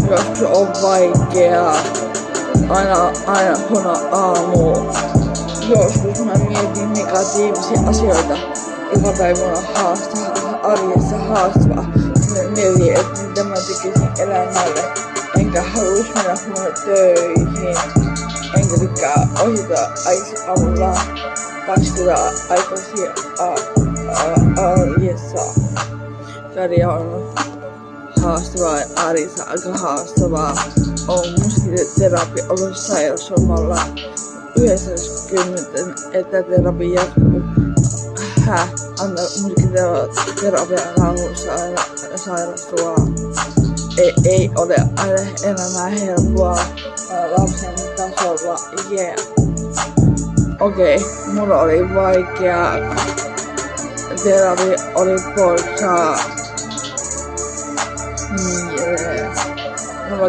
Joskus on vaikeaa, aina huono aamu. Joskus mä mietin negatiivisia asioita, joka päivä on arjessa haastavaa. Mä mietin, että mitä mä tekisin elämälle, enkä halus mennä huono töihin. Enkä tykkää ohjata aamulla 2 aikaisin arjessa. Karja on haastavaa, arjessa aika haastavaa. On musiikkiterapia ollut sairauslomalla 90, että terapia jatkuu. Antaa musiikkiterapia rauhun sairastua. Ei ole aina elämää helppoa lapsen tasolla. Yeah. Okei, mulla oli vaikeaa. Terapia oli poissa. Mulla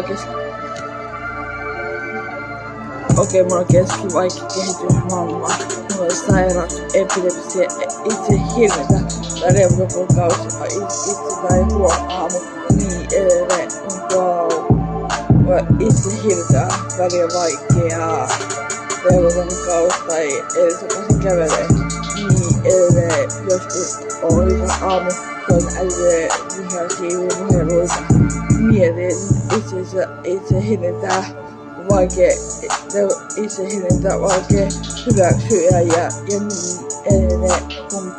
on keskivaikea kehitysvamma. Mulla on sairaus, epilepsia, itse hilintä, tai reumakuukausi, itse tai huono aamu, niin edelleen. Itse hilintä, väliä vaikeaa, reumakuukausi tai edestakaisin kävelee, niin edelleen. Joskus on lisäs aamu, se on älyä vihaisia puheluita. Mietin itse hilintä. Vaikea hyväksyä ja niin edelleen kun